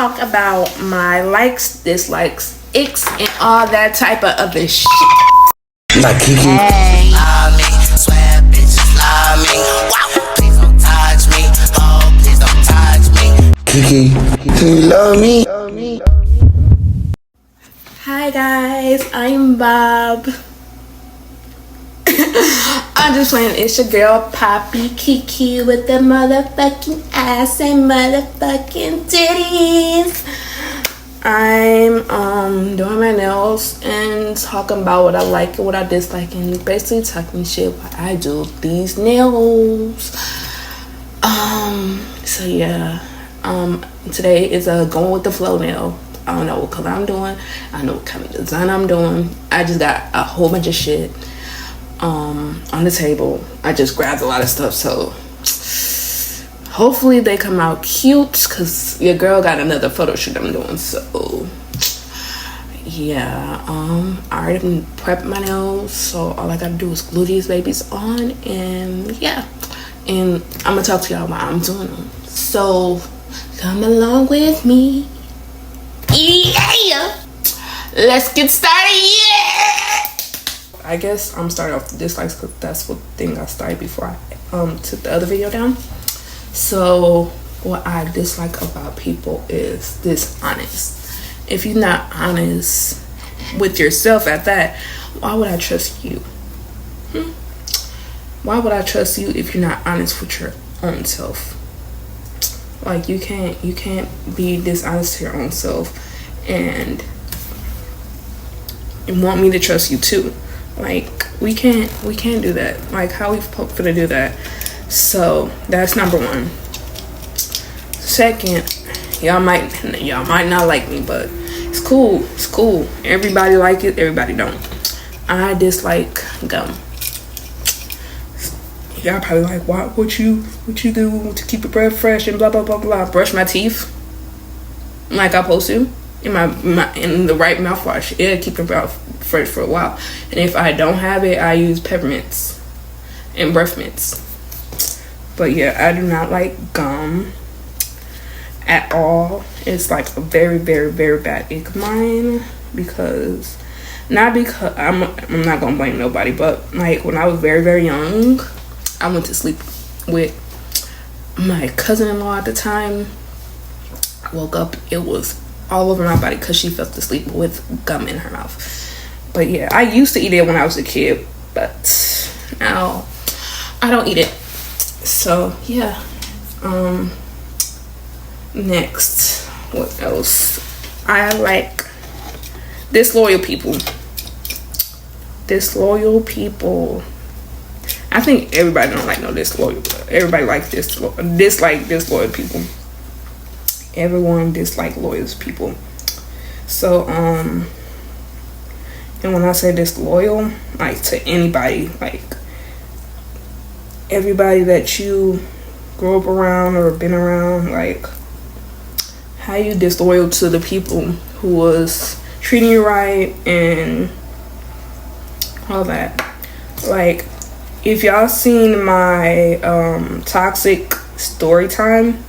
talk about my likes, dislikes, icks, and all that type of other shit. Like Kiki. Hey. Love me, swear bitches love me. Wow, please don't touch me. Oh, please don't touch me. Kiki, do you love me? Hi guys, I'm Bob. I'm just playing. It's your girl Poppy Kiki with the motherfucking ass and motherfucking titties. I'm doing my nails and talking about what I like and what I dislike, and basically talking shit while I do these nails. So yeah, today is a going with the flow nail. I don't know what color I'm doing. I know what kind of design I'm doing. I just got a whole bunch of shit on the table. I just grabbed a lot of stuff, so hopefully they come out cute, because your girl got another photo shoot I'm doing. So yeah, I already prepped my nails, so all I gotta do is glue these babies on, and yeah, and I'm gonna talk to y'all while I'm doing them. So come along with me. Yeah, let's get started. Yeah, I guess I'm starting off the dislikes because that's what thing I started before I took the other video down. So what I dislike about people is dishonest. If you're not honest with yourself at that, why would I trust you? Why would I trust you if you're not honest with your own self? Like, you can't be dishonest to your own self and want me to trust you too. Like, we can't do that. Like, how we supposed to do that? So that's number one. Second, y'all might not like me, but it's cool. Everybody like it, everybody don't. I dislike gum. Y'all probably like, what you do to keep your breath fresh and blah blah blah blah. Brush my teeth like I'm supposed to in the right mouthwash. It'll keep your breath fresh for a while. And if I don't have it, I use peppermints and breath mints. But yeah, I do not like gum at all. It's like a very, very, very bad ick of mine, because I'm not gonna blame nobody, but like when I was very, very young, I went to sleep with my cousin-in-law at the time. I woke up, it was all over my body because she fell asleep with gum in her mouth. But yeah, I used to eat it when I was a kid, but now I don't eat it. So yeah. Next, what else? I like disloyal people. I think everybody don't like no disloyal. Everybody likes dislike disloyal people. Everyone dislike loyal people. So and when I say disloyal, like to anybody, like everybody that you grew up around or been around, like how you disloyal to the people who was treating you right and all that. Like, if y'all seen my toxic story time,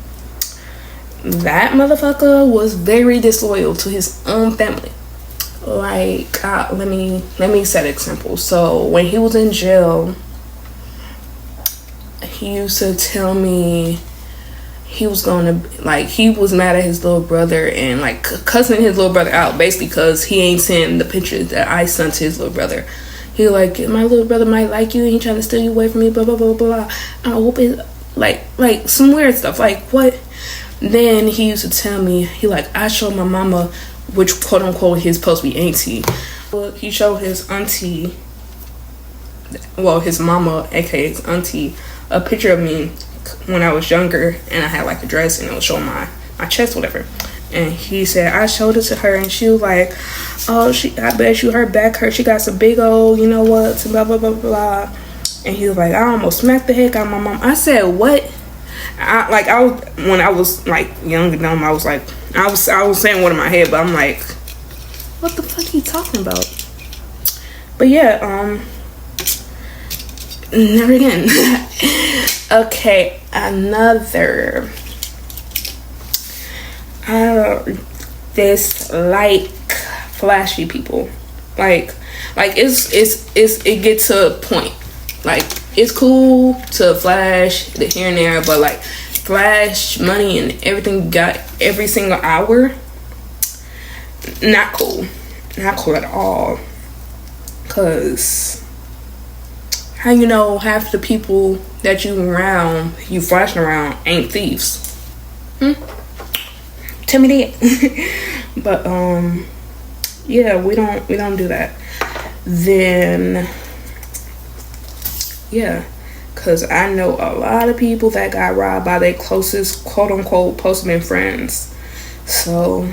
that motherfucker was very disloyal to his own family. Like, let me set an example. So when he was in jail, he used to tell me he was gonna, like, he was mad at his little brother and like cussing his little brother out, basically because he ain't seen the pictures that I sent to his little brother. He like, my little brother might like you and he trying to steal you away from me, blah blah blah blah. I hope it like some weird stuff. Like, what? Then he used to tell me, he like, I showed my mama, which quote unquote his supposed to be auntie. He showed his auntie, well, his mama, aka his auntie, a picture of me when I was younger, and I had like a dress and it was showing my chest, whatever. And he said, I showed it to her and she was like, oh, I bet you her back hurt, she got some big old, you know what, and blah blah blah blah. And he was like, I almost smacked the heck out of my mom. I said, what? When I was like young and dumb, I was saying what in my head, but I'm like, what the fuck are you talking about? But yeah, never again. Okay, another. I dislike flashy people. Like it gets to a point. Like, it's cool to flash the here and there, but like flash money and everything you got every single hour, not cool at all. Cause how you know half the people that you flashing around ain't thieves? Tell me that. But yeah, we don't do that. Then yeah, cause I know a lot of people that got robbed by their closest quote unquote postman friends. So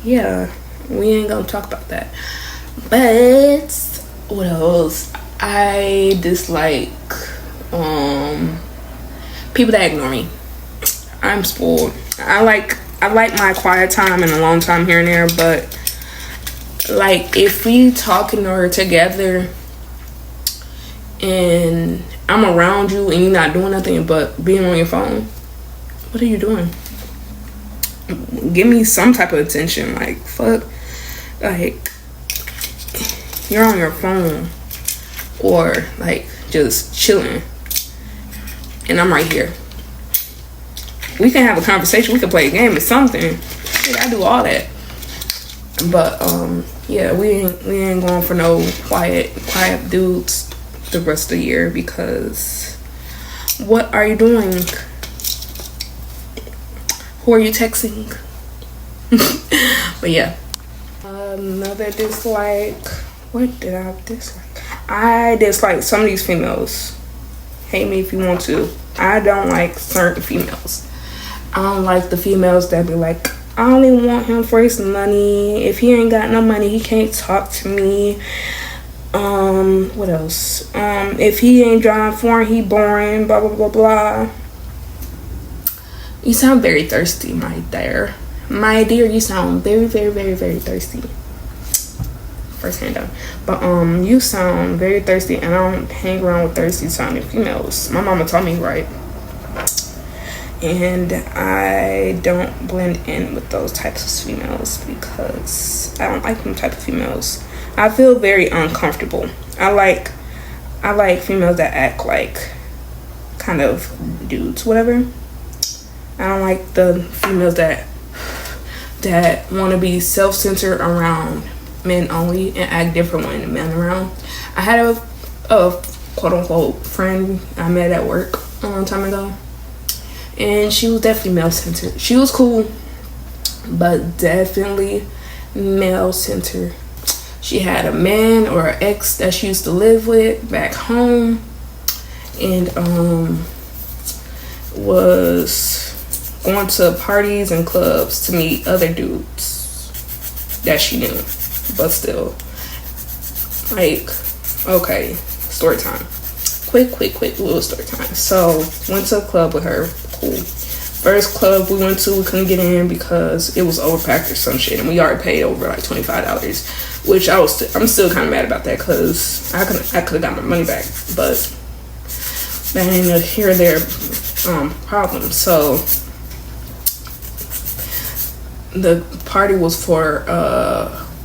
yeah, we ain't gonna talk about that. But what else? I dislike people that ignore me. I'm spoiled. I like my quiet time and alone time here and there, but like if we talking or together and I'm around you and you're not doing nothing but being on your phone, what are you doing? Give me some type of attention. Like, fuck, like you're on your phone or like just chilling and I'm right here. We can have a conversation, we can play a game or something. Shit, I do all that. But yeah, we ain't going for no quiet dudes the rest of the year, because what are you doing? Who are you texting? But yeah, another dislike. What did I dislike? I dislike some of these females. Hate me if you want to. I don't like certain females. I don't like the females that be like, I only want him for his money. If he ain't got no money, he can't talk to me. What else? If he ain't driving foreign, he boring, blah, blah, blah, blah. You sound very thirsty, my dear. My dear, you sound very, very, very, very thirsty. First hand down. But, you sound very thirsty, and I don't hang around with thirsty sounding females. My mama taught me right. And I don't blend in with those types of females because I don't like them type of females. I feel very uncomfortable. I like females that act like kind of dudes, whatever. I don't like the females that want to be self-centered around men only and act different when men around. I had a quote-unquote friend I met at work a long time ago, and she was definitely male-centered. She was cool, but definitely male-centered. She had a man or an ex that she used to live with back home, and was going to parties and clubs to meet other dudes that she knew. But still, like, okay, story time. Quick little story time. So, went to a club with her. Cool. First club we went to, we couldn't get in because it was overpacked or some shit, and we already paid over like $25, which I'm still kind of mad about that because I could have got my money back, but that ain't a here or there problem. So the party was for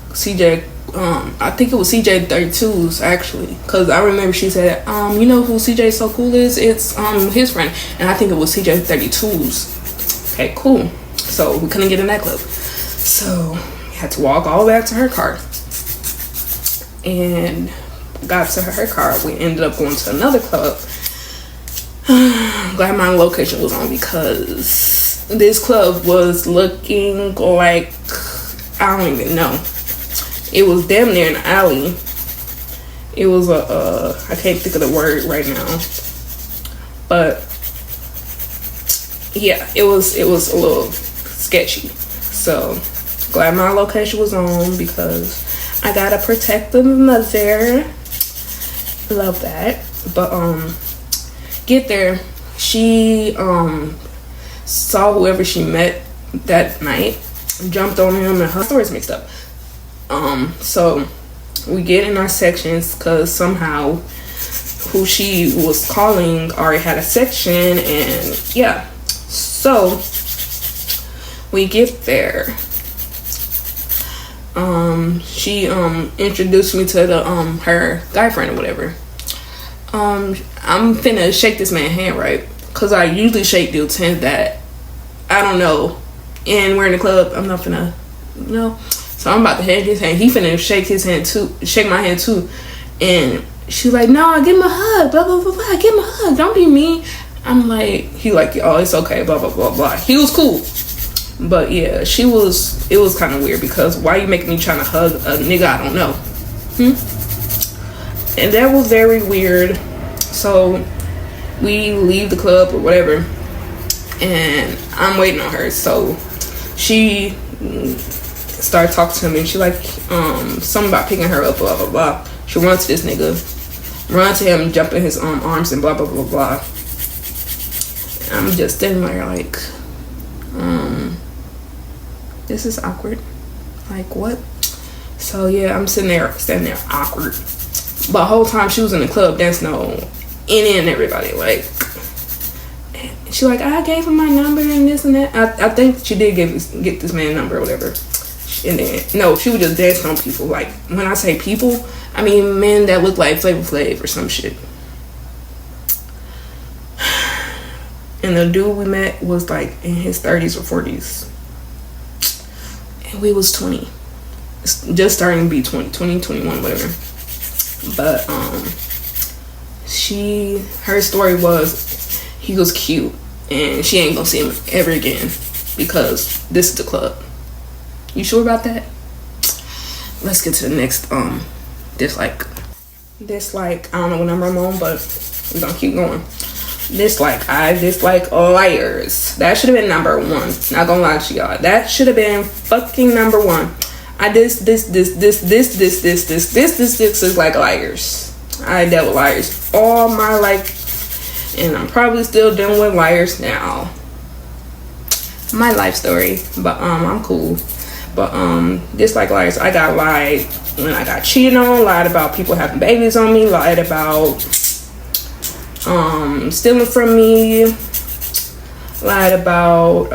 CJ. I think it was CJ32's actually, because I remember she said, you know who CJ So Cool is? It's his friend, and I think it was CJ32's. Okay, cool. So we couldn't get in that club, so we had to walk all the way back to her car. And got to her car, we ended up going to another club. Glad my location was on, because this club was looking like, I don't even know. It was damn near an alley. It was I can't think of the word right now. But yeah, it was a little sketchy. So glad my location was on, because I gotta protect the mother. Love that. But get there, she saw whoever she met that night, jumped on him, and her story's mixed up. So we get in our sections because somehow who she was calling already had a section, and yeah. So we get there, she introduced me to the her guy friend or whatever. I'm finna shake this man's hand, right? Cause I usually shake dudes' hands that I don't know, and we're in the club. I'm not finna, you know. So I'm about to shake his hand. He finna shake his hand too, shake my hand too, and she's like, "No, give him a hug, blah blah blah blah. Give him a hug. Don't be mean." I'm like, he like, "Oh, it's okay, blah blah blah blah." He was cool, but yeah, it was kind of weird because why you making me trying to hug a nigga I don't know? And that was very weird. So we leave the club or whatever, and I'm waiting on her. So she started talking to me, and she like something about picking her up, blah blah blah. She runs to this nigga, run to him, jump in his arms, and blah blah blah blah. And I'm just standing there like, this is awkward. Like what? So yeah, I'm standing there awkward. But the whole time she was in the club dancing on any and everybody. Like, she like, I gave him my number and this and that. I think she did get this man number or whatever. And then, no, she would just dance on people. Like, when I say people, I mean men that look like Flavor Flav or some shit. And the dude we met was like in his 30s or 40s. And we was 20. Just starting to be 20, 21, whatever. But her story was he was cute and she ain't gonna see him ever again because this is the club. You sure about that? Let's get to the next dislike. Dislike, I don't know what number I'm on, but we're gonna keep going. Dislike, I dislike liars. That should have been number one. Not gonna lie to y'all. That should have been fucking number one. This is like liars. I dealt with liars all my life, and I'm probably still dealing with liars now. My life story, but I'm cool. But dislike liars. I got lied when I got cheated on, lied about people having babies on me, lied about stealing from me, lied about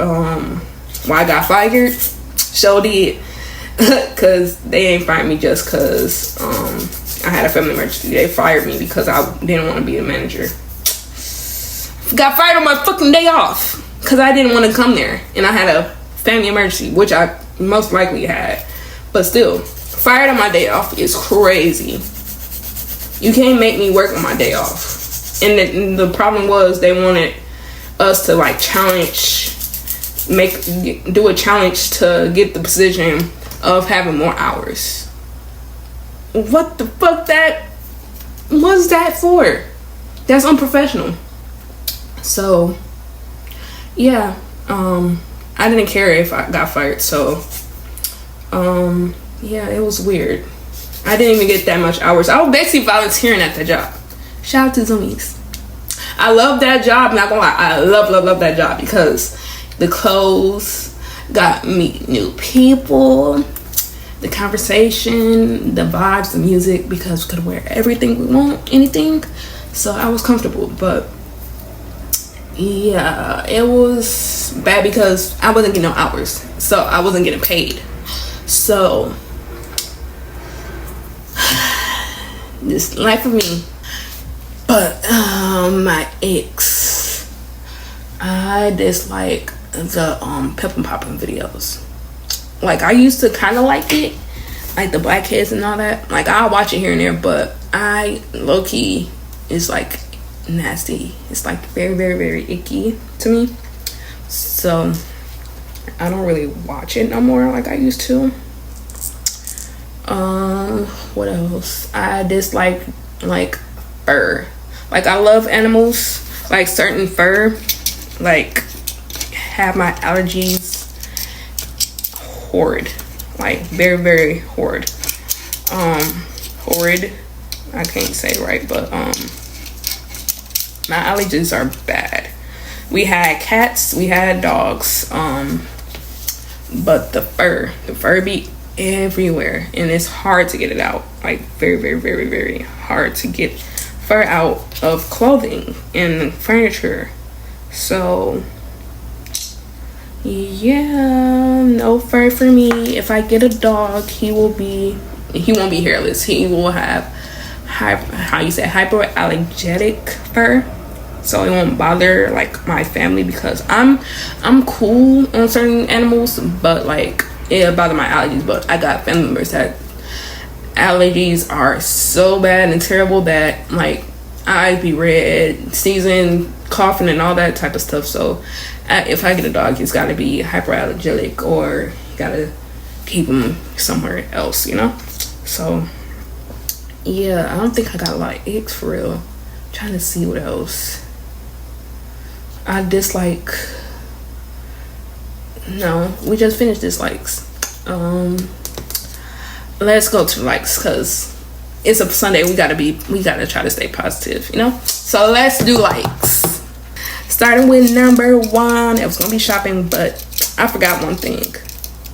why I got fired. Sure did. Cause they ain't fired me just cause I had a family emergency. They fired me because I didn't want to be a manager. Got fired on my fucking day off cause I didn't want to come there, and I had a family emergency, which I most likely had. But still, fired on my day off is crazy. You can't make me work on my day off. And the problem was they wanted us to like do a challenge to get the position of having more hours. What the fuck what's that for? That's unprofessional. So yeah, I didn't care if I got fired. So yeah, it was weird. I didn't even get that much hours. I was basically volunteering at the job. Shout out to Zoomies. I love that job, not gonna lie. I love that job because the clothes got me new people, the conversation, the vibes, the music, because we could wear everything we want, anything. So I was comfortable. But yeah, it was bad because I wasn't getting no hours, so I wasn't getting paid. So this life of me. But my ex, I dislike the Pep and Poppin' videos. Like, I used to kind of like it, like the Black Kids and all that. Like, I'll watch it here and there, but I low-key is like nasty. It's like very, very, very icky to me. So I don't really watch it no more like I used to. What else? I dislike like fur. Like, I love animals, like certain fur, like have my allergies horrid, like very, very horrid. Horrid, I can't say it right, but my allergies are bad. We had cats, we had dogs, but the fur be everywhere, and it's hard to get it out. Like, very, very, very, very hard to get fur out of clothing and furniture. So Yeah, no fur for me. If I get a dog, he won't be hairless. He will have hypoallergenic fur, so it won't bother like my family, because I'm cool on certain animals, but like it'll bother my allergies. But I got family members that allergies are so bad and terrible that like I be red, sneezing, coughing, and all that type of stuff. So if I get a dog, it's got to be hyperallergenic, or you gotta keep him somewhere else, you know. So yeah, I don't think I got a lot of icks for real. I'm trying to see what else I dislike. No, we just finished dislikes. Let's go to likes, because it's a Sunday. We gotta try to stay positive, you know. So let's do likes. Starting with number 1, it was gonna be shopping, but I forgot one thing,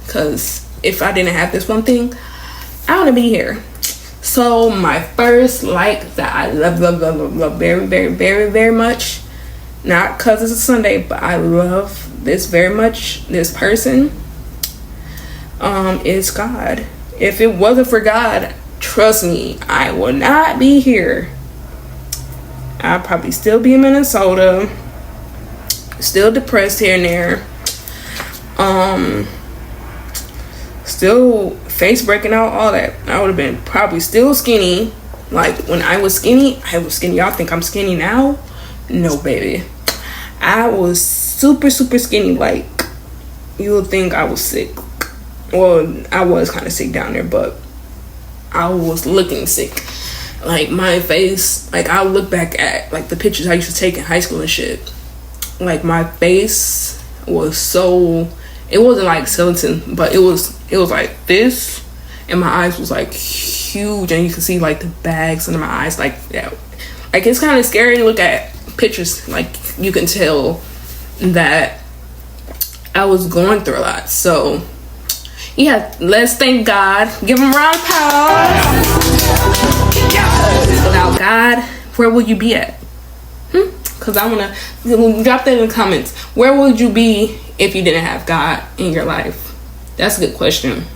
because if I didn't have this one thing, I wouldn't be here. So my first like that I love very, very, very, very much, not because it's a Sunday, but I love this very much, this person, is God. If it wasn't for God, trust me, I would not be here. I'd probably still be in Minnesota, still depressed here and there, still face breaking out, all that. I would have been probably still skinny. Like when I was skinny. Y'all think I'm skinny now? No, baby. I was super, super skinny. Like you would think I was sick. Well, I was kind of sick down there, but I was looking sick. Like my face, like I'll look back at like the pictures I used to take in high school and shit. Like my face was so, it wasn't like skeleton, but it was like this, and my eyes was like huge, and you can see like the bags under my eyes like that. Like it's kind of scary to look at pictures. Like you can tell that I was going through a lot. So yeah, let's thank God. Give him a round of applause. Without God, where would you be at? Because I want to drop that in the comments. Where would you be if you didn't have God in your life? That's a good question.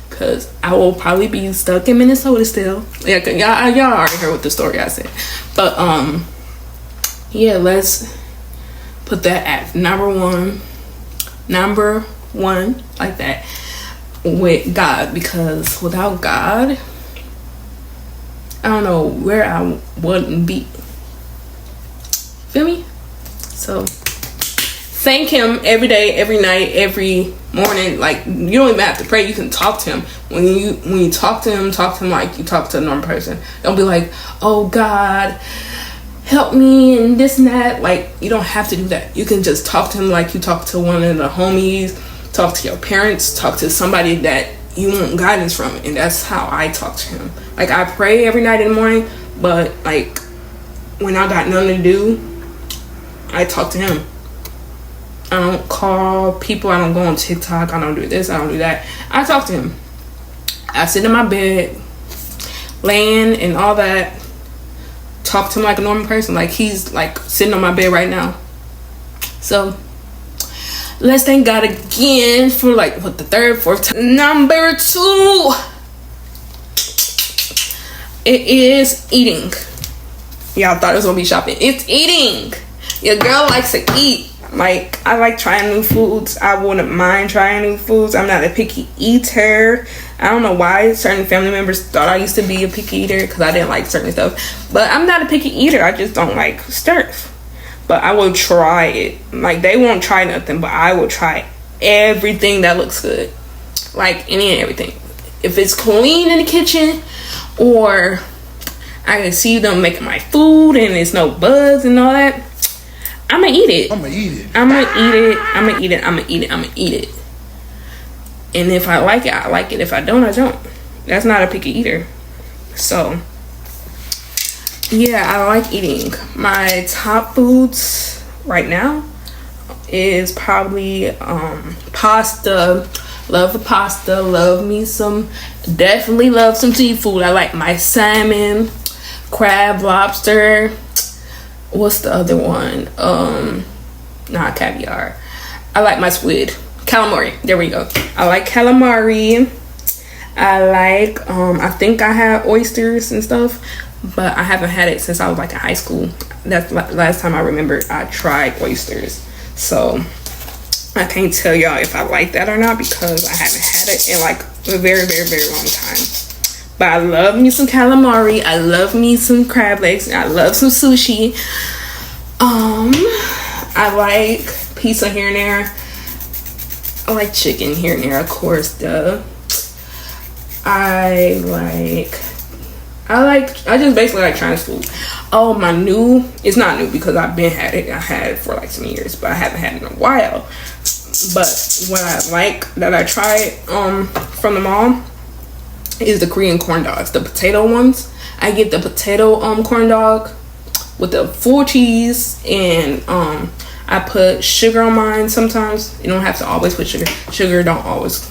Because I will probably be stuck in Minnesota still. Yeah, y'all already heard what the story I said. But yeah, let's put that at number one, like that, with God. Because without God, I don't know where I wouldn't be. Feel me? So thank him every day, every night, every morning. Like you don't even have to pray, you can talk to him. When you talk to him like you talk to a normal person. Don't be like, oh God, help me and this and that. Like you don't have to do that. You can just talk to him like you talk to one of the homies, talk to your parents, talk to somebody that you want guidance from. And that's how I talk to him. Like I pray every night in the morning, but like when I got nothing to do, I talk to him. I don't call people, I don't go on TikTok, I don't do this, I don't do that. I talk to him. I sit in my bed, laying and all that, talk to him like a normal person, like he's like sitting on my bed right now. So let's thank God again for like what, the third, fourth time. Number 2, it is eating. Y'all thought it was gonna be shopping. It's eating. Your girl likes to eat. Like I like trying new foods. I wouldn't mind trying new foods. I'm not a picky eater. I don't know why certain family members thought I used to be a picky eater, because I didn't like certain stuff. But I'm not a picky eater. I just don't like stuff. But I will try it. Like they won't try nothing, but I will try everything that looks good. Like any and everything. If it's clean in the kitchen, or I can see them making my food and there's no bugs and all that, I'ma eat it. I'ma eat it. And if I like it, I like it. If I don't, I don't. That's not a picky eater. So yeah, I like eating. My top foods right now is probably pasta. Love the pasta. Definitely love some seafood. I like my salmon, crab, lobster. What's the other one? Not caviar. I like my squid. Calamari. There we go. I like calamari. I like, I think I have oysters and stuff, but I haven't had it since I was like in high school. That's the last time I remember I tried oysters. So I can't tell y'all if I like that or not because I haven't had it in like a very, very, very long time. But I love me some calamari. I love me some crab legs. I love some sushi. I like pizza here and there. I like chicken here and there, of course, duh. I just basically like Chinese food. Oh, it's not new because I've been had it. I had it for like some years, but I haven't had it in a while. But what I like that I tried from the mall is the Korean corn dogs, the potato ones. I get the potato corn dog with the full cheese, and I put sugar on mine sometimes. You don't have to always put sugar. Sugar don't always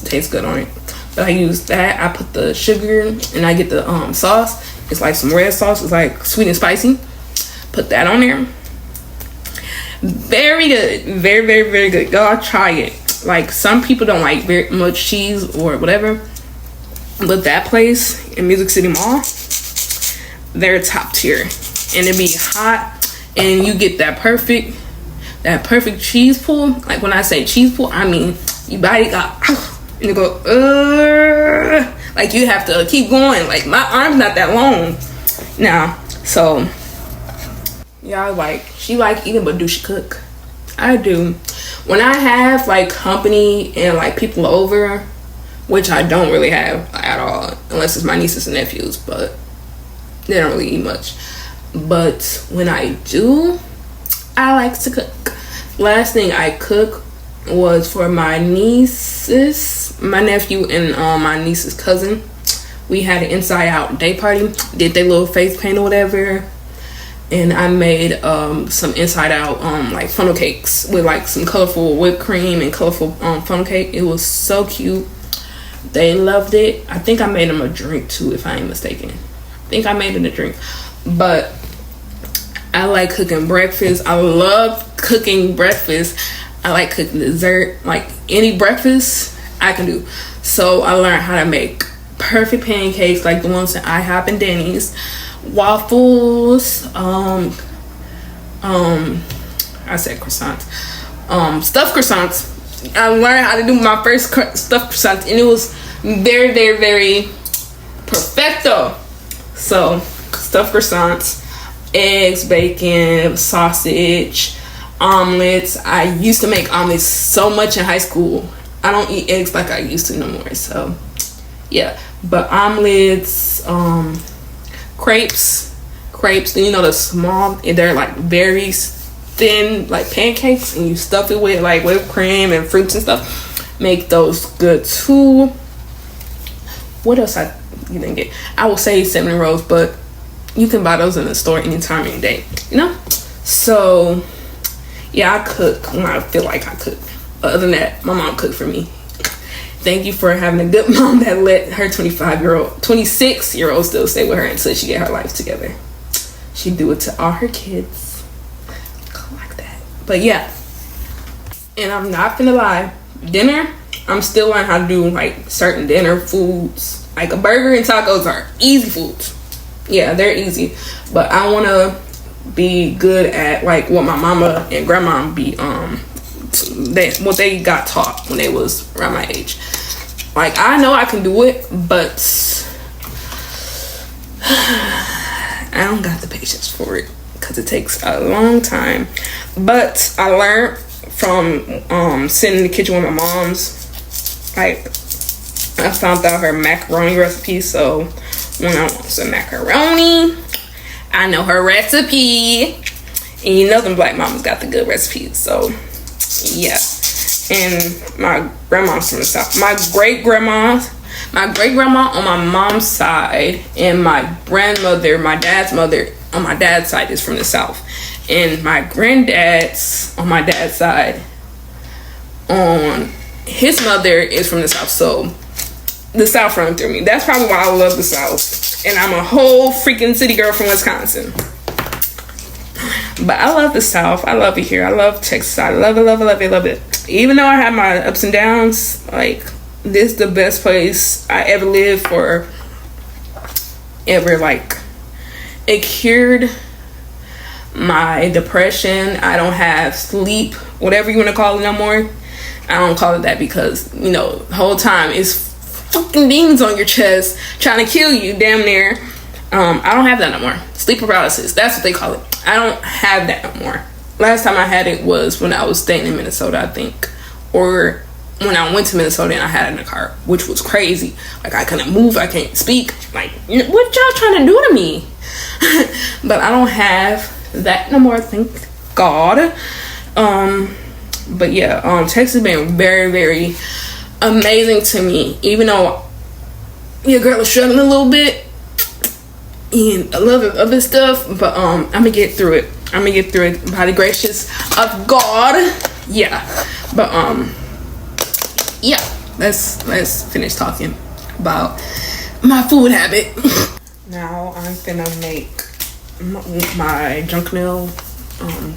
taste good on it. But I use that. I put the sugar and I get the sauce. It's like some red sauce. It's like sweet and spicy. Put that on there. Very good. Very, very, very good. Y'all try it. Like, some people don't like very much cheese or whatever. But that place in Music City Mall, they're top tier. And it be hot. And you get that perfect cheese pull. Like, when I say cheese pull, I mean your body got... And you go, like you have to keep going. Like, my arm's not that long now. So, y'all, like, she like eating, but do she cook? I do. When I have like company and like people over, which I don't really have at all, unless it's my nieces and nephews, but they don't really eat much. But when I do, I like to cook. Last thing I cook was for my nieces, my nephew, and my niece's cousin. We had an inside out day party, did their little face paint or whatever, and I made some inside out like funnel cakes with like some colorful whipped cream and colorful funnel cake. It was so cute. They loved it. I think I made them a drink too, if I ain't mistaken. I think I made them a drink. But I like cooking breakfast. I love cooking breakfast. I like cooking dessert. Like, any breakfast I can do. So I learned how to make perfect pancakes, like the ones at IHOP and Denny's, waffles, I said croissants, stuffed croissants. I learned how to do my first stuffed croissants, and it was very, very, very perfecto. So stuffed croissants, eggs, bacon, sausage, omelets. I used to make omelets so much in high school. I don't eat eggs like I used to no more. So yeah, but omelets, crepes, you know, the small, they're like very thin, like pancakes, and you stuff it with like whipped cream and fruits and stuff. Make those good too. What else you didn't get? I will say cinnamon rolls, but you can buy those in the store anytime, any day, you know? So yeah, I cook when I feel like I cook. Other than that, my mom cooked for me. Thank you for having a good mom that let her 26-year-old still stay with her until she get her life together. She do it to all her kids. Like that. But yeah. And I'm not gonna lie. Dinner, I'm still learning how to do like certain dinner foods. Like a burger and tacos are easy foods. Yeah, they're easy. But I wanna be good at like what my mama and grandma be what they got taught when they was around my age. Like, I know I can do it, but I don't got the patience for it because it takes a long time. But I learned from sitting in the kitchen with my mom's. Like, I found out her macaroni recipe, so when I want some macaroni, I know her recipe. And you know them black mamas got the good recipes, so yeah. And my grandma's from the South. My great grandma on my mom's side, and my grandmother, my dad's mother on my dad's side, is from the South. And my granddad's on my dad's side, on his mother, is from the South. So the South running through me. That's probably why I love the South. And I'm a whole freaking city girl from Wisconsin. But I love the South. I love it here. I love Texas. I love it, love it, love it, love it. Even though I have my ups and downs, like, this is the best place I ever lived for ever. Like, it cured my depression. I don't have sleep, whatever you want to call it, no more. I don't call it that because, you know, the whole time it's fucking demons on your chest trying to kill you, damn near. I don't have that no more. Sleep paralysis, that's what they call it. I don't have that no more. Last time I had it was when I was staying in Minnesota, I think, or when I went to Minnesota and I had it in the car, which was crazy. Like, I couldn't move, I can't speak. Like, what y'all trying to do to me? But I don't have that no more, thank God. But yeah, Texas has been very, very amazing to me. Even though your girl is struggling a little bit and a little bit of other stuff, but I'm gonna get through it. I'm gonna get through it by the gracious of God. Yeah, but yeah. Let's finish talking about my food habit. Now I'm gonna make my junk meal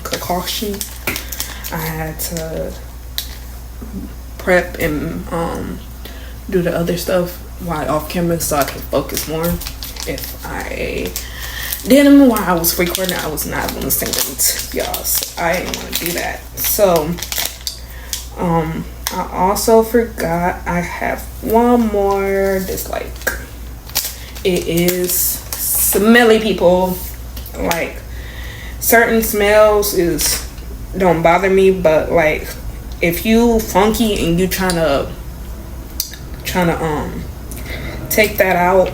concoction. I had to prep and do the other stuff while off camera so I can focus more. If I didn't while I was recording, I was not going to sing it, y'all. So I didn't want to do that. So I also forgot I have one more dislike. It is smelly people. Like, certain smells don't bother me, but like if you funky and you trying to take that out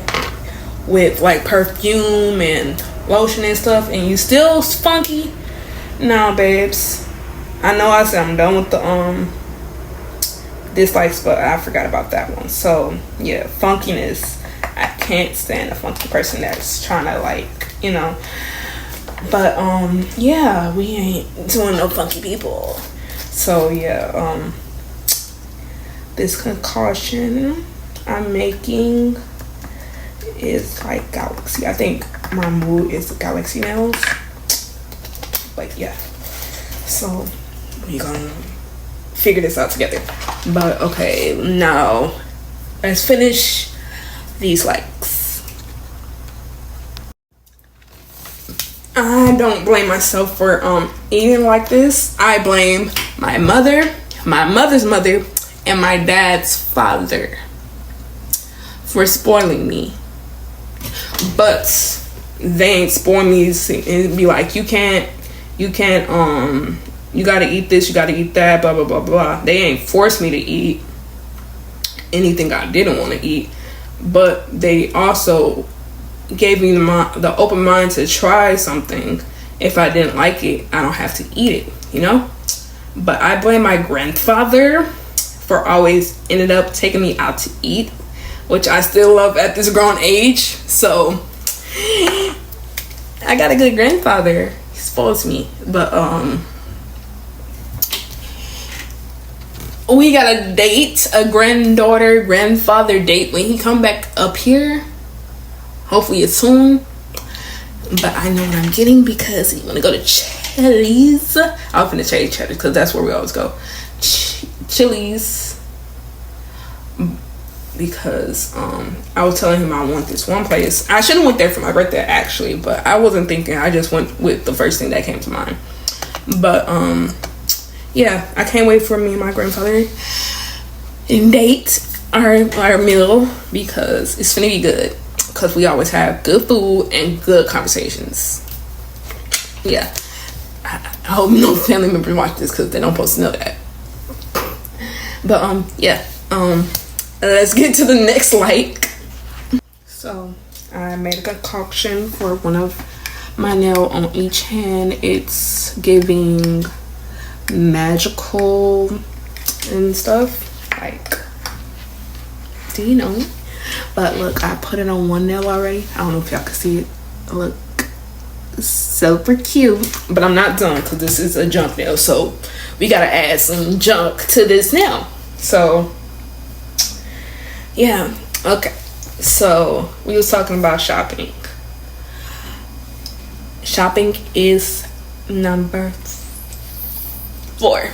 with like perfume and lotion and stuff and you still funky, nah, babes. I know I said I'm done with the dislikes, but I forgot about that one. So yeah, funkiness, I can't stand a funky person that's trying to, like, you know. But yeah, we ain't doing no funky people. So yeah, this concoction I'm making is like Galaxy. I think my mood is Galaxy nails. But yeah, so we gonna figure this out together. But okay, now let's finish these likes. I don't blame myself for eating like this. I blame my mother, my mother's mother, and my dad's father for spoiling me. But they ain't spoil me and be like, you can't, you gotta eat this, you gotta eat that, blah blah blah blah. They ain't forced me to eat anything I didn't want to eat, but they also gave me the open mind to try something. If I didn't like it, I don't have to eat it, you know. But I blame my grandfather for always ended up taking me out to eat, which I still love at this grown age. So I got a good grandfather. He spoils me. But we got a date, a grandfather date when he come back up here. Hopefully it's soon. But I know what I'm getting because he's gonna go to Chili's. I'm finna say Chili's because that's where we always go. Chili's. Because I was telling him I want this one place. I should have went there for my birthday actually, but I wasn't thinking. I just went with the first thing that came to mind. But yeah, I can't wait for me and my grandfather and date our meal because it's gonna be good. Because we always have good food and good conversations. Yeah. I hope no family members watch this because they don't supposed to know that. But yeah. Let's get to the next like. So I made a concoction for one of my nail on each hand. It's giving magical and stuff. Like, do you know? But look, I put it on one nail already. I don't know if y'all can see it. Look, super cute. But I'm not done because this is a junk nail. So we gotta add some junk to this nail. So yeah, okay. So we was talking about shopping. Shopping is number 4.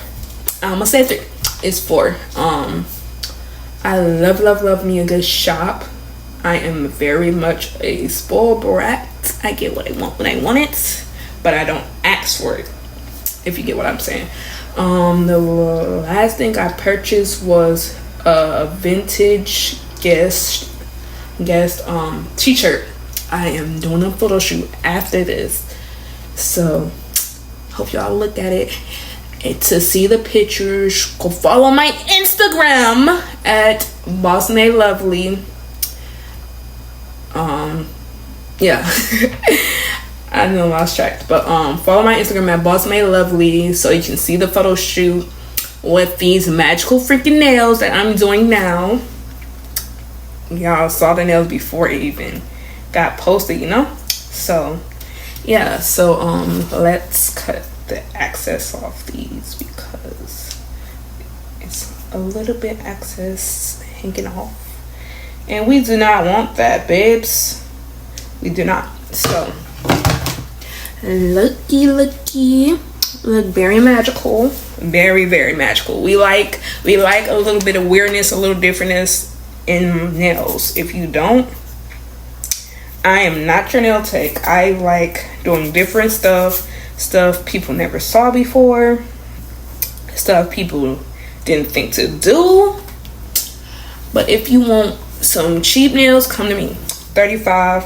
I almost said 3. It's 4. I love me a good shop. I am very much a spoiled brat. I get what I want when I want it, but I don't ask for it, if you get what I'm saying. The last thing I purchased was a vintage guest t-shirt. I am doing a photo shoot after this, so hope y'all look at it. And to see the pictures, go follow my Instagram at Bossmade Lovely. Yeah. I know I lost track, but follow my Instagram at Bossmade Lovely so you can see the photo shoot with these magical freaking nails that I'm doing now. Y'all saw the nails before it even got posted, you know. So yeah, so let's cut the excess off these because it's a little bit excess hanging off, and we do not want that, babes. We do not. So looky, look very magical, very magical. We like a little bit of weirdness, a little differentness in nails. If you don't, I am not your nail tech. I like doing different stuff people never saw before, stuff people didn't think to do. But if you want some cheap nails, come to me. $35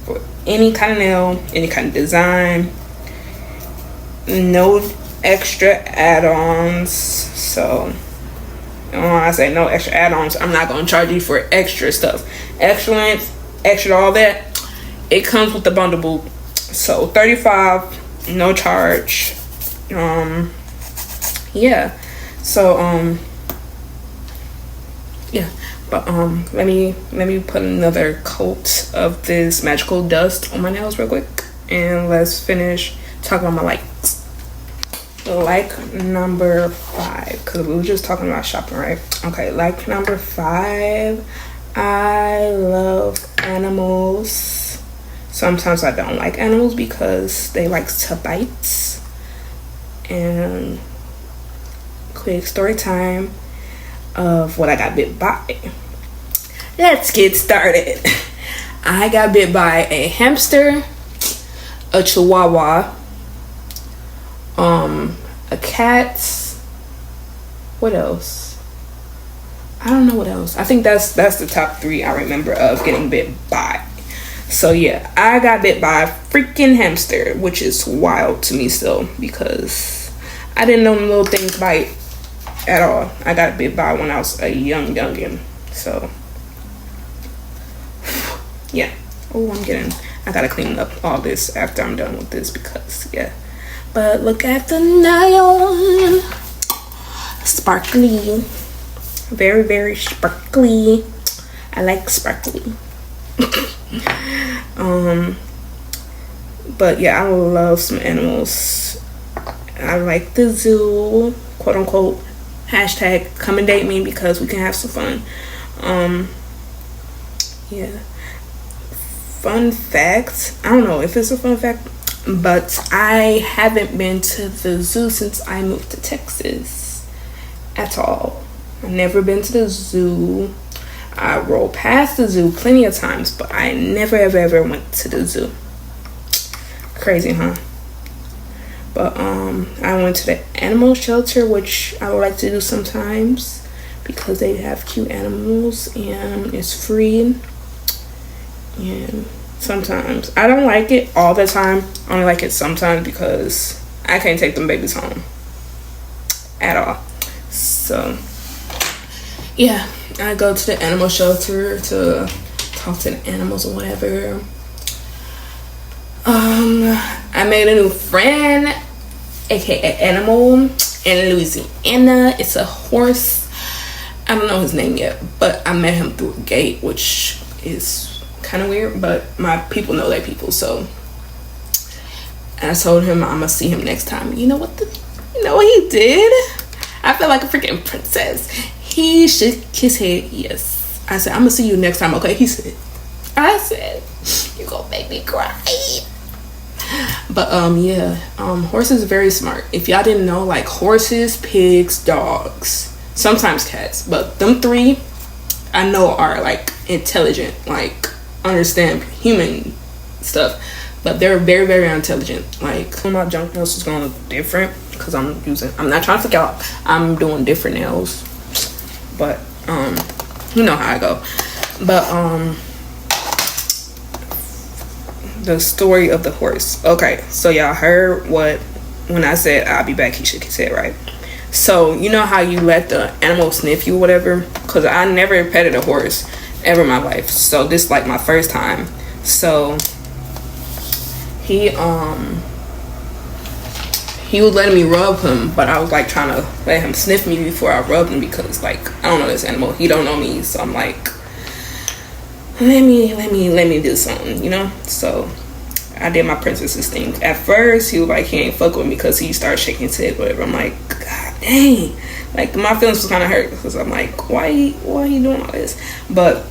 for any kind of nail, any kind of design, no extra add-ons. So when I say no extra add-ons, I'm not going to charge you for extra stuff, extra length, extra all that. It comes with the bundle. So $35, no charge. Yeah. So yeah. But let me put another coat of this magical dust on my nails real quick, and let's finish talking about my likes. Like number 5, because we were just talking about shopping, right? Okay, like number 5, I love animals. Sometimes I don't like animals because they like to bite. And quick story time of what I got bit by. Let's get started. I got bit by a hamster, a chihuahua, a cat. What else? I don't know what else. I think that's the top 3 I remember of getting bit by. So yeah, I got bit by a freaking hamster, which is wild to me still because I didn't know them little things bite at all. I got bit by when I was a youngin. So yeah. Oh, I gotta clean up all this after I'm done with this because yeah. But look at the nail. Sparkly. Very sparkly. I like sparkly. But yeah, I love some animals. I like the zoo, quote unquote. Hashtag come and date me because we can have some fun. Yeah. Fun fact, I don't know if it's a fun fact, but I haven't been to the zoo since I moved to Texas at all. I've never been to the zoo. I rolled past the zoo plenty of times, but I never ever went to the zoo. Crazy, huh? But I went to the animal shelter, which I would like to do sometimes because they have cute animals and it's free. And sometimes I don't like it all the time. I only like it sometimes because I can't take them babies home at all. So yeah, I go to the animal shelter to talk to the animals or whatever. I made a new friend, aka animal, in Louisiana. It's a horse. I don't know his name yet, but I met him through a gate, which is kind of weird, but my people know their people, so I told him I'm gonna see him next time. You know what he did? I felt like a freaking princess. He shook his head yes. I said, I'm gonna see you next time, okay? I said, you're gonna make me cry. But yeah, horses are very smart. If y'all didn't know, like horses, pigs, dogs, sometimes cats, but them three I know are like intelligent, like understand human stuff, but they're very, very intelligent. Like my junk nails is gonna look different because I'm not trying to stick out, I'm doing different nails, but you know how I go. But the story of the horse. Okay, so y'all heard when I said I'll be back, he shook his head, right? So you know how you let the animal sniff you or whatever? Because I never petted a horse ever in my life, so this is like my first time. So he was letting me rub him, but I was like trying to let him sniff me before I rubbed him, because like I don't know this animal, he don't know me, so I'm like, let me do something, you know? So I did my princess's thing. At first he was like he ain't fuck with me because he started shaking his head, whatever. I'm like, god dang, like my feelings was kind of hurt because I'm like, why he doing all this? But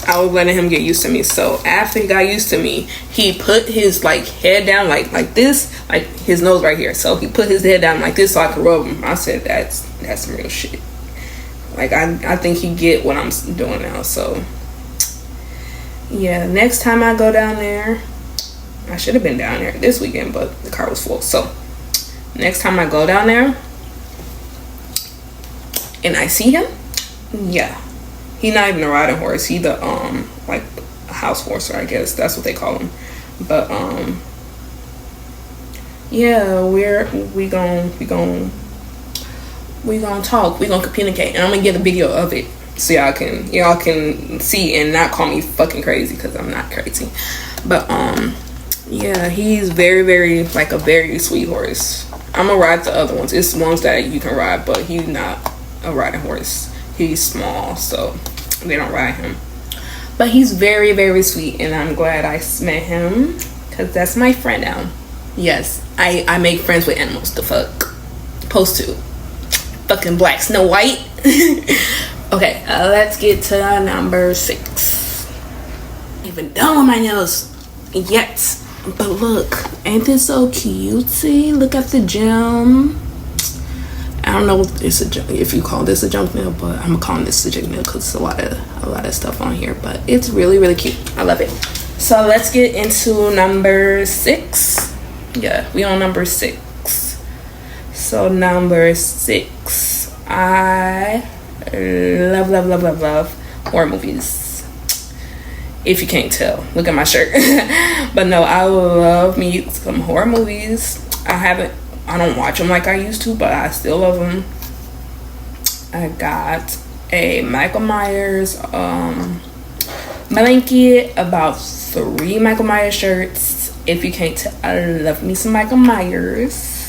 I was letting him get used to me. So after he got used to me, he put his like head down like this, like his nose right here. So he put his head down like this so I could rub him. I said that's some real shit. Like I think he get what I'm doing now. So yeah, next time I go down there, I should have been down there this weekend, but the car was full. So next time I go down there and I see him, yeah, he's not even a riding horse. He the like a house horse, I guess that's what they call him. But yeah, we gonna talk, we gonna communicate, and I'm gonna get a video of it so y'all can see and not call me fucking crazy, because I'm not crazy. But yeah, he's very, very like a very sweet horse. I'm gonna ride the other ones. It's ones that you can ride, but he's not a riding horse. He's small, so they don't ride him. But he's very, very sweet, and I'm glad I met him, because that's my friend now. Yes, I make friends with animals. The fuck, supposed to. Fucking Black Snow White. Okay, let's get to number 6. Even done with my nails yet, but look, ain't this so cutesy? Look at the gem. I don't know if you call this a junk nail, but I'm calling this a junk nail because it's a lot of stuff on here. But it's really, really cute. I love it. So let's get into number 6. Yeah, we on number 6. So number 6, I love horror movies. If you can't tell, look at my shirt. But no, I love me some horror movies. I don't watch them like I used to, but I still love them. I got a Michael Myers blanket, about 3 Michael Myers shirts. If you can't tell, I love me some Michael Myers.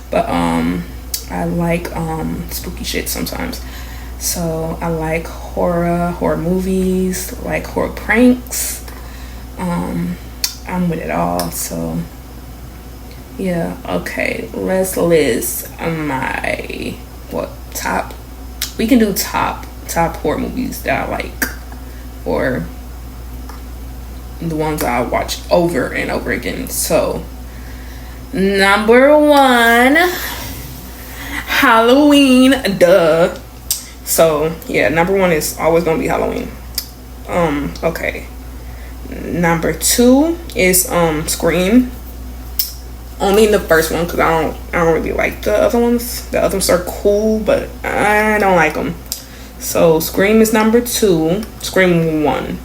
But I like spooky shit sometimes. So I like horror movies, like horror pranks. I'm with it all. So yeah, okay, let's list my top. We can do top horror movies that I like, or the ones I watch over and over again. So number 1, Halloween, duh. So yeah, number 1 is always gonna be Halloween. Okay, number 2 is Scream. Only the first one, because I don't really like the other ones. The others are cool, but I don't like them. So Scream is number 2. Scream 1.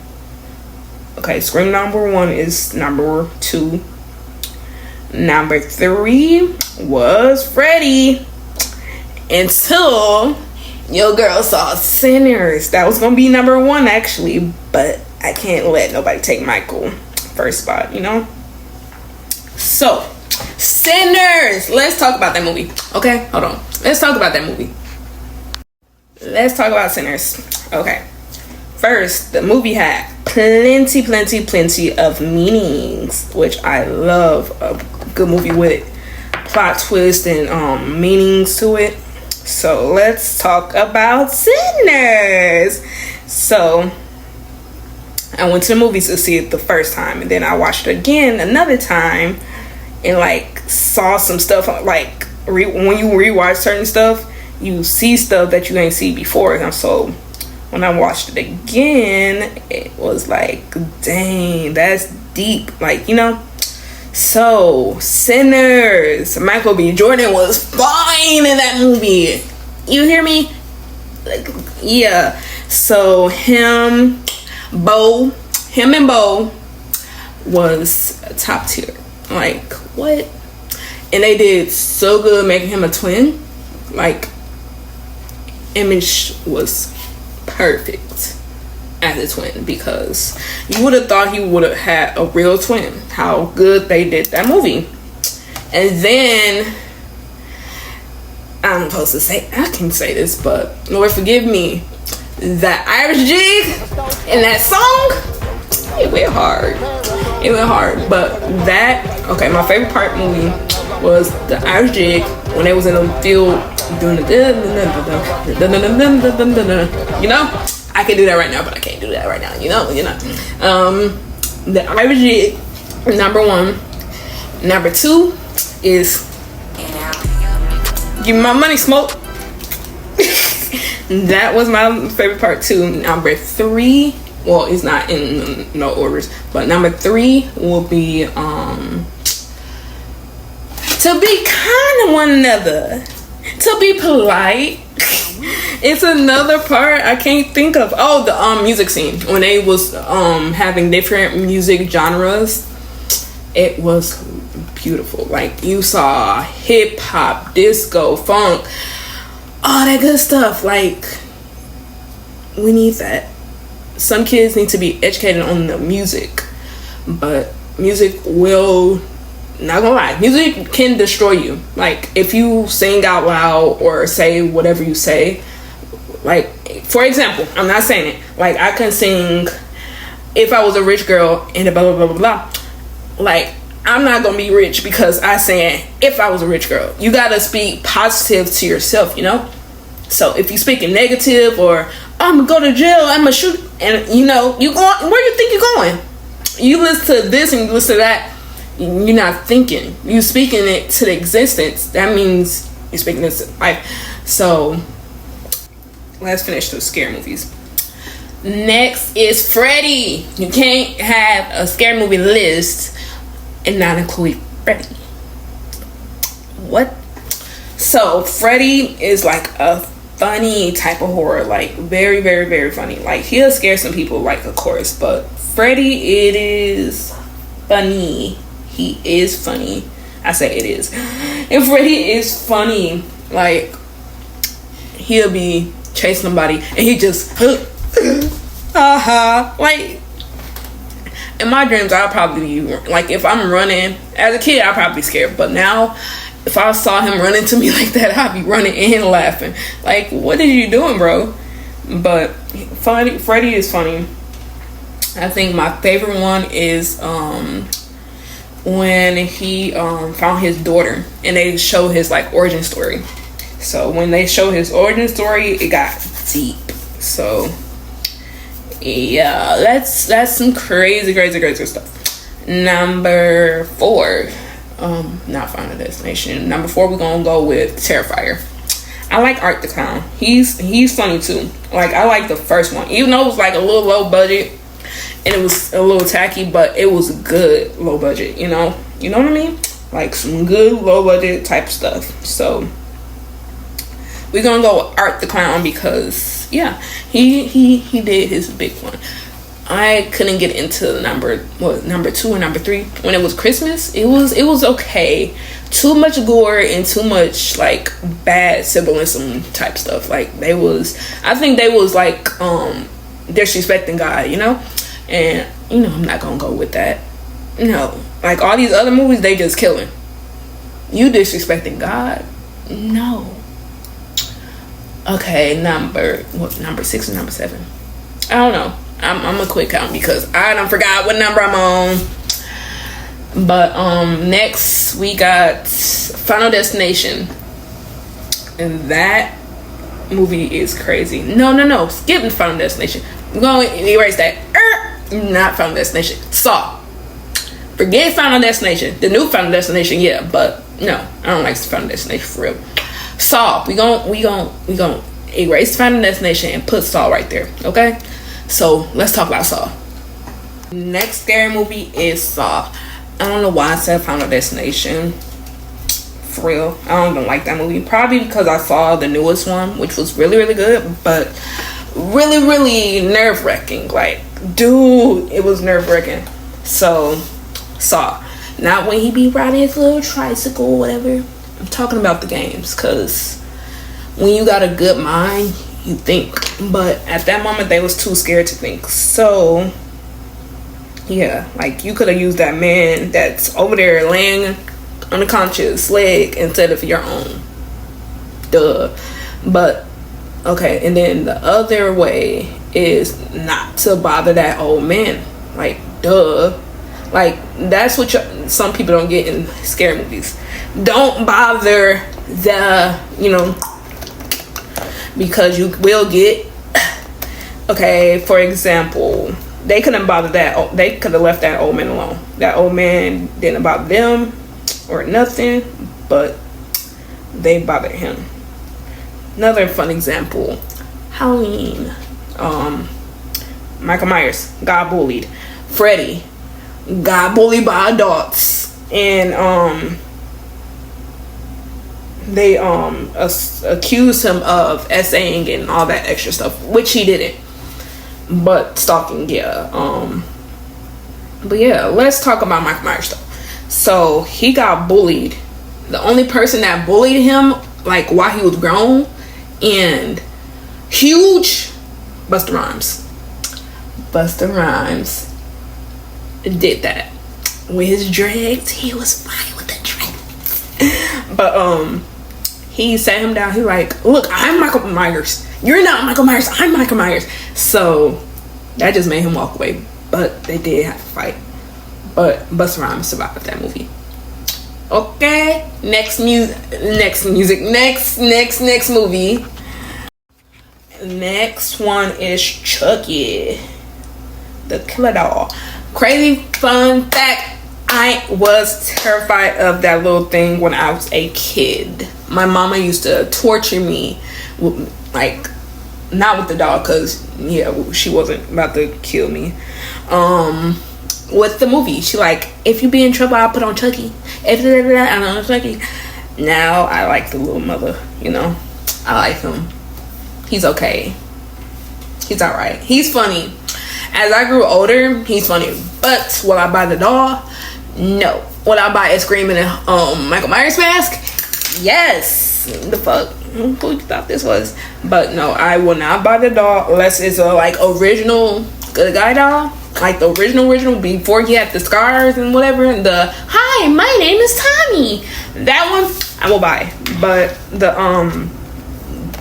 Okay, Scream number 1 is number 2. Number 3 was Freddy, until your girl saw Sinners. That was gonna be number 1 actually, but I can't let nobody take Michael first spot, you know. So Sinners, let's talk about that movie. Okay, hold on, let's talk about that movie. Let's talk about Sinners. Okay, first, the movie had plenty of meanings, which I love. A good movie with plot twist and meanings to it. So let's talk about Sinners. So I went to the movies to see it the first time, and then I watched it again another time, and like saw some stuff like when you rewatch certain stuff, you see stuff that you ain't see before. And so when I watched it again, it was like, dang, that's deep, like, you know. So Sinners, Michael B. Jordan was fine in that movie. You hear me? Like, yeah. So him and Bo was top tier. Like, what? And they did so good making him a twin. Like, Image was perfect as a twin, because you would have thought he would have had a real twin. How good they did that movie. And then I'm supposed to say, I can say this, but Lord forgive me, that Irish jig and that song, it went hard. But that, okay, my favorite part movie was the Irish jig when they was in the field doing the, you know. I can do that right now, but I can't do that right now. You know. The Irish jig, number 1. Number 2 is Give Me My Money, Smoke. That was my favorite part too. Number 3, well, it's not in no orders, but number 3 will be to be kind to one another, to be polite. It's another part I can't think of. Oh, the music scene when they was having different music genres. It was beautiful. Like, you saw hip hop, disco, funk, all that good stuff. Like, we need that. Some kids need to be educated on the music, but music will, not gonna lie, music can destroy you. Like, if you sing out loud or say whatever you say, like, for example, I'm not saying it, like, I can sing If I Was a Rich Girl and blah blah blah blah blah. Like, I'm not gonna be rich because I saying if I was a rich girl. You gotta speak positive to yourself, you know. So if you speaking negative, or I'm gonna go to jail, I'm gonna shoot, and you know, you going, where you think you're going? You listen to this and you listen to that, you're not thinking. You speaking it to the existence. That means you're speaking this to life. So let's finish those scary movies. Next is Freddy. You can't have a scary movie list and not include Freddy. What? So Freddy is like a funny type of horror, like very, very, very funny. Like, he'll scare some people, like, of course, but Freddy, it is funny. He is funny. I say it is. And Freddy is funny. Like, he'll be chasing somebody and he just like, in my dreams, I'll probably be, like, if I'm running, as a kid, I'll probably be scared. But now, if I saw him running to me like that, I'd be running and laughing. Like, what are you doing, bro? But Freddy is funny. I think my favorite one is when he found his daughter and they show his, like, origin story. So when they show his origin story, it got deep. So yeah, that's some crazy stuff. Number 4, not Final Destination. Number 4, we're gonna go with Terrifier. I like Art the Clown. He's funny too. Like, I like the first one, even though it was like a little low budget and it was a little tacky, but it was good low budget. You know what I mean? Like, some good low budget type stuff. So we're gonna go with Art the Clown because, yeah, he did his big one. I couldn't get into number 2 or number 3 when it was Christmas. It was okay. Too much gore and too much, like, bad symbolism type stuff. Like, I think they was like disrespecting God, you know? And I'm not gonna go with that. No, like, all these other movies, they just killing. You disrespecting God? No. Okay, number 6 or number 7? I don't know. I'm gonna quit count because I don't forgot what number I'm on. But next we got Final Destination, and that movie is crazy. No, skip Final Destination. We're gonna erase that. Not Final Destination. Saw. Forget Final Destination. The new Final Destination, yeah, but no, I don't like Final Destination for real. Saw. We gon' erase Final Destination and put Saw right there. Okay. So let's talk about Saw. Next scary movie is Saw. I don't know why I said Final Destination. For real, I don't even like that movie. Probably because I saw the newest one, which was really, really good, but really, really nerve-wracking. Like, dude, it was nerve-wracking. So, Saw. Not when he be riding his little tricycle or whatever. I'm talking about the games, because when you got a good mind, you think. But at that moment, they was too scared to think. So, yeah, like, you could have used that man that's over there laying unconscious leg instead of your own. Duh. But okay, and then the other way is not to bother that old man. Like, duh. Like, that's what some people don't get in scary movies. Don't bother the, because you will get, okay, for example, they couldn't bother that. They could have left that old man alone. That old man didn't bother them or nothing, but they bothered him. Another fun example, Halloween. Michael Myers got bullied. Freddy got bullied by adults, and they accused him of SAing and all that extra stuff, which he didn't. But stalking, yeah. But yeah, let's talk about Michael Myers though. So he got bullied. The only person that bullied him, like while he was grown and huge, Busta Rhymes. Busta Rhymes did that with his dreads. He was fine with the dreads. But he sat him down. He like, look, I'm Michael Myers. You're not Michael Myers. I'm Michael Myers. So that just made him walk away. But they did have to fight. But Busta Rhymes survived that movie. Okay, next movie. Next one is Chucky, the Killer Doll. Crazy fun fact: I was terrified of that little thing when I was a kid. My mama used to torture me, like, not with the doll, because she wasn't about to kill me. With the movie, she like, if you be in trouble, I'll put on Chucky. I don't know Chucky. Now I like the little mother. I like him. He's okay. He's alright. He's funny. As I grew older, he's funny. But will I buy the doll? No. Will I buy a screaming Michael Myers mask? Yes. The fuck? Who you thought this was? But no, I will not buy the doll unless it's a like original good guy doll. Like the original before he had the scars and whatever. And the hi, my name is Tommy. That one I will buy. But the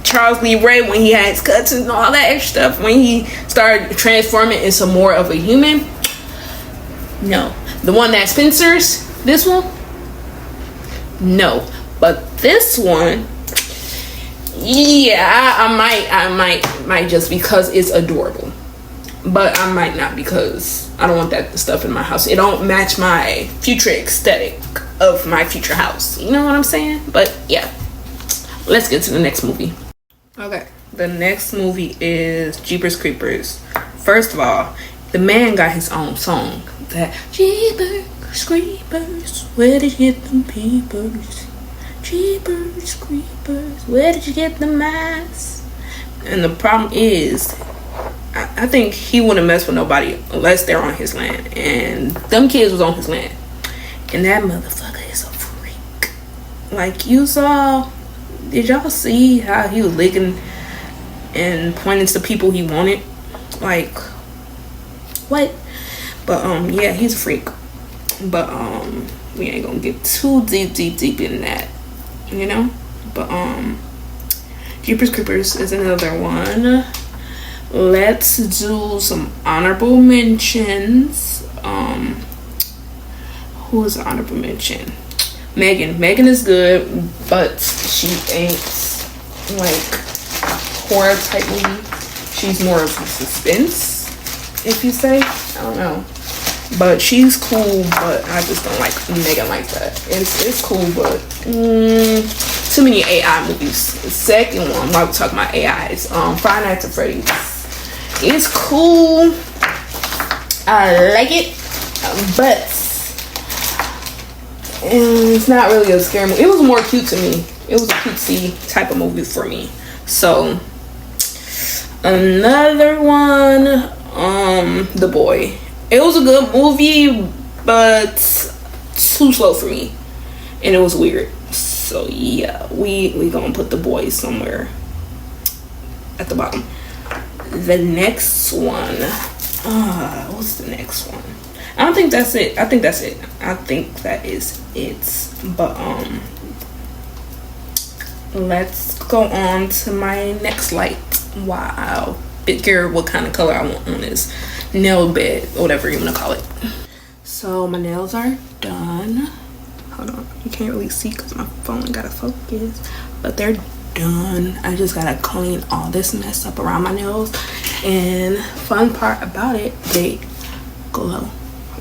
Charles Lee Ray, when he had his cuts and all that extra stuff, when he started transforming into more of a human, no. The one that Spencer's, this one, no. But this one, yeah, I might just because it's adorable. But I might not, because I don't want that stuff in my house. It don't match my future aesthetic of my future house. You know what I'm saying? But yeah, let's get to the next movie. Okay, the next movie is Jeepers Creepers. First of all, the man got his own song. That Jeepers Creepers, where did you get them peepers? Jeepers Creepers, where did you get the mice? And the problem is, I think he wouldn't mess with nobody unless they're on his land. And them kids was on his land. And that motherfucker is a freak. Like, you saw, did y'all see how he was licking and pointing to people he wanted? Like, what? But, yeah, he's a freak. But, we ain't gonna get too deep in that, But, Jeepers Creepers is another one. Let's do some honorable mentions. Who is an honorable mention? Megan is good, but she ain't like horror type movie. She's more of a suspense. if you say. I don't know. But she's cool, but I just don't like Megan like that. It's cool, but too many AI movies. The second one, while we're talking about AI, is Five Nights at Freddy's. It's cool. I like it, but it's not really a scary movie. It was more cute to me. It was a cutesy type of movie for me. So another one, The Boy. It was a good movie, but too slow for me, and it was weird. So yeah, we gonna put The Boy somewhere at the bottom. The next one, what's the next one? I don't think that's it. I think that's it. I think that is it. But let's go on to my next light. Wow, figure what kind of color I want on this nail bed, or whatever you want to call it. So my nails are done. Hold on, you can't really see because my phone gotta focus, but they're done. I just gotta clean all this mess up around my nails, and fun part about it, they glow.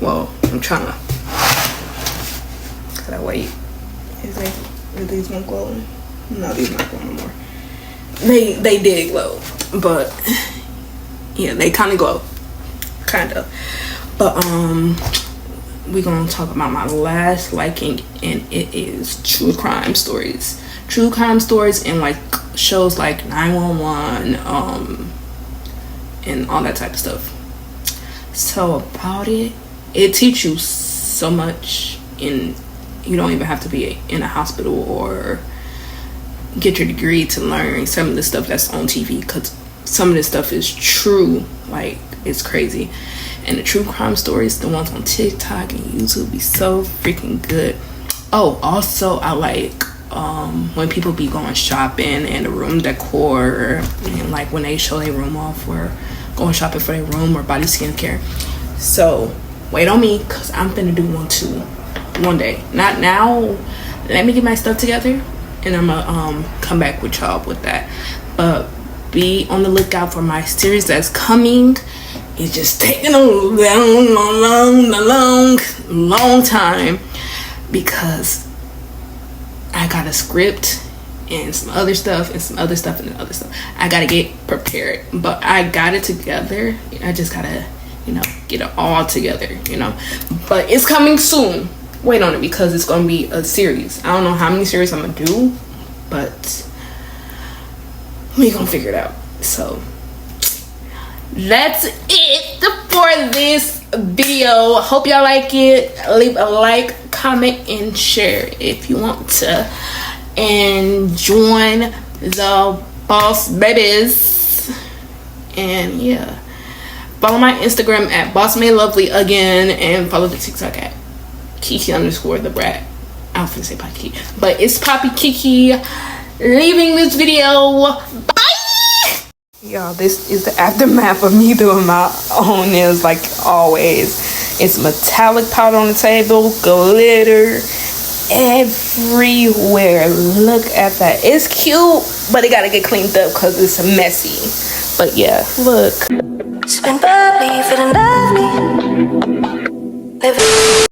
Well, I'm trying to. Gotta wait. Are these one glowing? No, these not glowing no more. They did glow, but yeah, they kind of glow. Kind of. But we're gonna talk about my last liking, and it is true crime stories and like shows like 911 and all that type of stuff. So about it teaches you so much, and you don't even have to be in a hospital or get your degree to learn some of the stuff that's on TV, because some of this stuff is true. Like, it's crazy. And the true crime stories, the ones on TikTok and YouTube, be so freaking good. Oh, also I like when people be going shopping and the room decor, and like when they show their room off or going shopping for their room or body skincare. So wait on me, because I'm finna do one too one day. Not now. Let me get my stuff together, and I'm gonna come back with y'all with that. But be on the lookout for my series that's coming. It's just taking a long time, because I got a script and some other stuff and some other stuff and other stuff. I gotta get prepared, but I got it together. I just gotta, get it all together, But it's coming soon. Wait on it, because it's gonna be a series. I don't know how many series I'm gonna do, but we gonna figure it out. So that's it for this video. Hope y'all like it. Leave a like, comment, and share if you want to, and join the Boss Babies. And yeah, follow my Instagram at BossMadeLovely again, and follow the TikTok at Kiki_the_brat. I don't think say Poppy Kiki, but it's Poppy Kiki. Leaving this video. Bye. Y'all, this is the aftermath of me doing my own nails like always. It's metallic powder on the table, glitter everywhere. Look at that. It's cute, but it gotta get cleaned up because it's messy. But yeah, look. It's been bubbly, feeling lovely.